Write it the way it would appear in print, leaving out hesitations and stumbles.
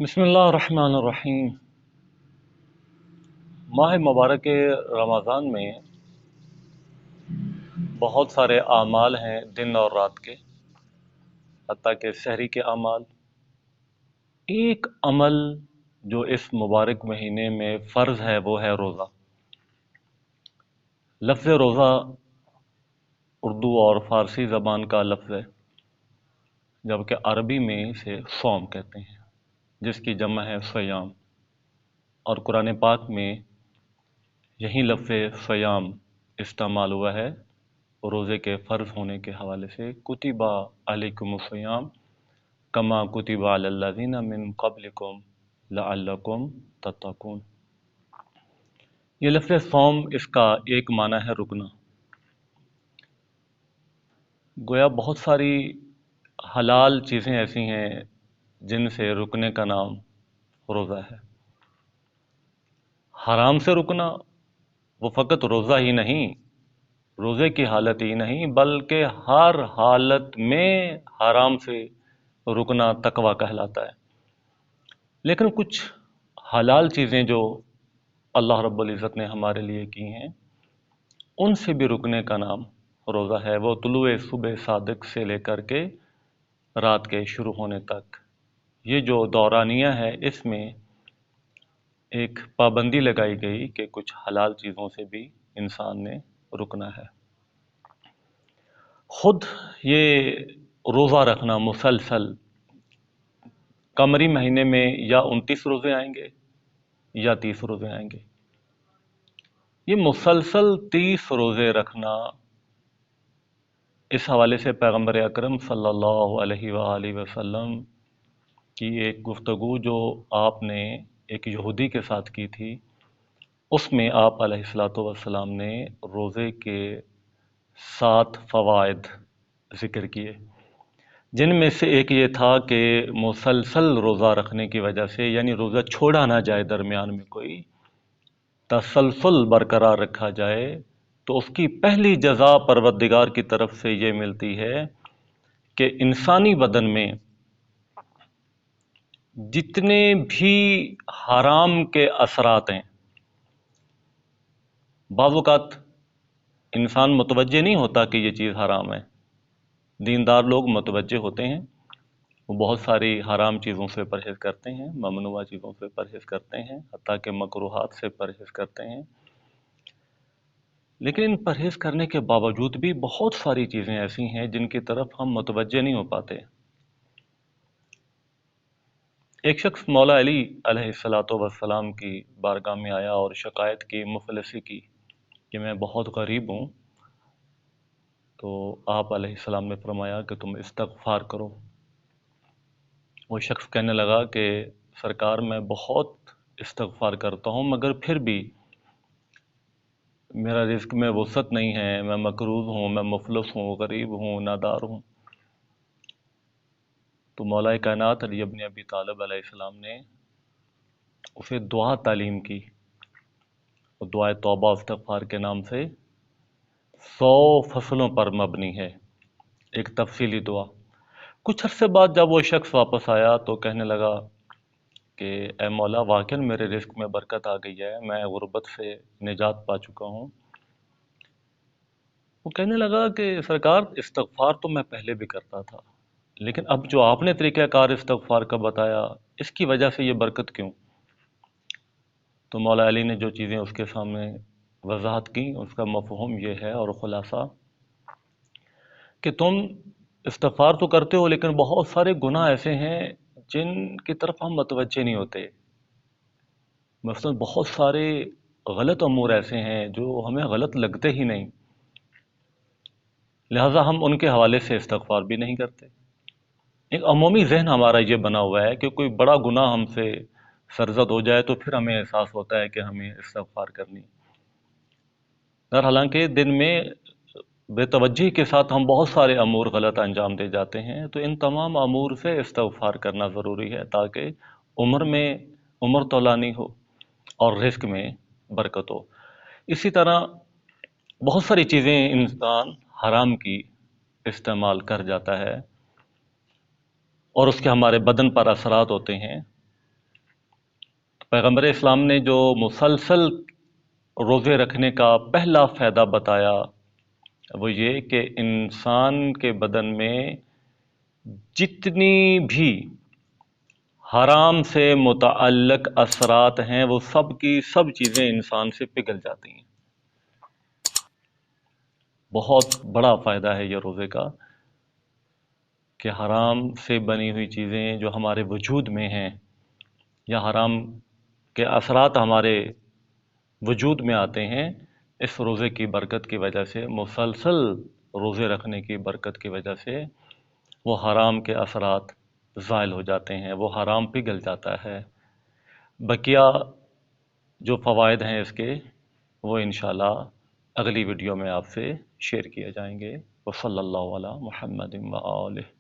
बिस्मिल्लाहिर्रहमानिर्रहीम। माह मुबारक रमज़ान में बहुत सारे आमाल हैं दिन और रात के, हत्ता कि सहरी के आमाल। एक अमल जो इस मुबारक महीने में फ़र्ज़ है वो है रोज़ा। लफ्ज़ रोज़ा उर्दू और फ़ारसी ज़बान का लफ्ज़ है, जबकि अरबी में इसे सौम कहते हैं, जिसकी जमा है सयाम। और कुरान पाक में यही लफ्ज़ सयाम इस्तेमाल हुआ है रोज़े के फ़र्ज़ होने के हवाले से। कुतिबा अलैकुमुस्सियाम कमा कुतिबा अलल्लज़ीना मिन क़ब्लिकुम लअल्लकुम तत्तक़ून। ये लफ्ज़ सौम, इसका एक माना है रुकना। गोया बहुत सारी हलाल चीज़ें ऐसी हैं जिनसे रुकने का नाम रोज़ा है। हराम से रुकना, वो फ़कत रोज़ा ही नहीं, रोज़े की हालत ही नहीं, बल्कि हर हालत में हराम से रुकना तकवा कहलाता है। लेकिन कुछ हलाल चीज़ें जो अल्लाह रब्बुल इज़्ज़त ने हमारे लिए की हैं, उनसे भी रुकने का नाम रोज़ा है। वो तुलुए सुबह सादिक से लेकर के रात के शुरू होने तक, ये जो दौरानिया है, इसमें एक पाबंदी लगाई गई कि कुछ हलाल चीज़ों से भी इंसान ने रुकना है। खुद ये रोज़ा रखना मुसलसल कमरी महीने में या 29 रोज़े आएंगे या 30 रोज़े आएंगे। ये मुसलसल 30 रोज़े रखना, इस हवाले से पैगम्बर अकरम सल्लल्लाहु अलैहि वसल्लम की एक गुफ्तगू जो आपने एक यहूदी के साथ की थी, उसमें आप अलैहिस्सलातु वस्सलाम ने रोज़े के 7 फ़वाइद ज़िक्र किए, जिनमें से एक ये था कि मुसलसल रोज़ा रखने की वजह से, यानी रोज़ा छोड़ा ना जाए, दरमियान में कोई तसलसल बरकरार रखा जाए, तो उसकी पहली जज़ा परवरदिगार की तरफ से ये मिलती है कि इंसानी बदन में जितने भी हराम के असरात हैं, बाज़ इंसान मुतवज्जे नहीं होता कि ये चीज़ हराम है। दीनदार लोग मुतवज्जे होते हैं, वो बहुत सारी हराम चीज़ों से परहेज़ करते हैं, ममनुआ चीज़ों से परहेज़ करते हैं, हत्ता कि मकरूहात से परहेज़ करते हैं। लेकिन इन परहेज़ करने के बावजूद भी बहुत सारी चीज़ें ऐसी हैं जिनकी तरफ हम मुतवज्जे नहीं हो पाते। एक शख्स मौला अली अलैहिस्सलातु वस्सलाम की बारगाह में आया और शिकायत की, मुफलिसी की कि मैं बहुत गरीब हूँ। तो आप अलैहिस्सलाम ने फरमाया कि तुम इस्तग़फ़ार करो। वो शख्स कहने लगा कि सरकार, मैं बहुत इस्तग़फ़ार करता हूँ, मगर फिर भी मेरा रिज़्क़ में वुसअत नहीं है, मैं मकरूज़ हूँ, मैं मुफ़लिस हूँ, गरीब हूँ, नादार हूँ। तो मौलाए कायनात अली इब्न अबी तालिब अलैहिस्सलाम ने उसे दुआ तालीम की, और दुआए तौबा इस्तग़फ़ार के नाम से 100 फसलों पर मबनी है, एक तफ़सीली दुआ। कुछ अरसे बाद जब वो शख्स वापस आया तो कहने लगा कि ए मौला, वाक़ई मेरे रिज़्क़ में बरकत आ गई है, मैं गुर्बत से निजात पा चुका हूँ। वो कहने लगा कि सरकार, इस्तग़फ़ार तो मैं पहले भी करता था, लेकिन अब जो आपने तरीक़ाकार इस्तग़फ़ार का बताया, इसकी वजह से ये बरकत क्यों? तो मौला अली ने जो चीज़ें उसके सामने वज़ाहत की, उसका मफ़हूम ये है और ख़ुलासा कि तुम इस्तग़फ़ार तो करते हो, लेकिन बहुत सारे गुनाह ऐसे हैं जिनकी तरफ हम मुतवज्जे नहीं होते। मसलन बहुत सारे गलत अमूर ऐसे हैं जो हमें गलत लगते ही नहीं, लिहाजा हम उनके हवाले से इस्तग़फ़ार भी नहीं करते। एक अमूमी ज़हन हमारा ये बना हुआ है कि कोई बड़ा गुनाह हमसे सरज़द हो जाए तो फिर हमें एहसास होता है कि हमें इस्तग़फ़ार करनी। दर हालांकि दिन में बेतवज्जी के साथ हम बहुत सारे अमूर गलत अंजाम दे जाते हैं, तो इन तमाम अमूर से इस्तग़फ़ार करना ज़रूरी है, ताकि उम्र में उम्र तौलानी हो और रिज़्क़ में बरकत हो। इसी तरह बहुत सारी चीज़ें इंसान हराम की इस्तेमाल कर जाता है और उसके हमारे बदन पर असरात होते हैं। पैगंबर इस्लाम ने जो मुसलसल रोज़े रखने का पहला फ़ायदा बताया वो ये कि इंसान के बदन में जितनी भी हराम से मुतअल्लिक़ असरात हैं वो सब की सब चीज़ें इंसान से पिघल जाती हैं। बहुत बड़ा फ़ायदा है ये रोज़े का कि हराम से बनी हुई चीज़ें जो हमारे वजूद में हैं या हराम के असरात हमारे वजूद में आते हैं, इस रोज़े की बरकत की वजह से, मुसलसल रोज़े रखने की बरकत की वजह से वो हराम के असरात ज़ाइल हो जाते हैं, वो हराम पिघल जाता है। बकिया जो फ़वाइद हैं इसके वो इंशाल्लाह अगली वीडियो में आपसे शेयर किए जाएंगे। वसल्लल्लाहु अला मुहम्मदिन व आलिहि।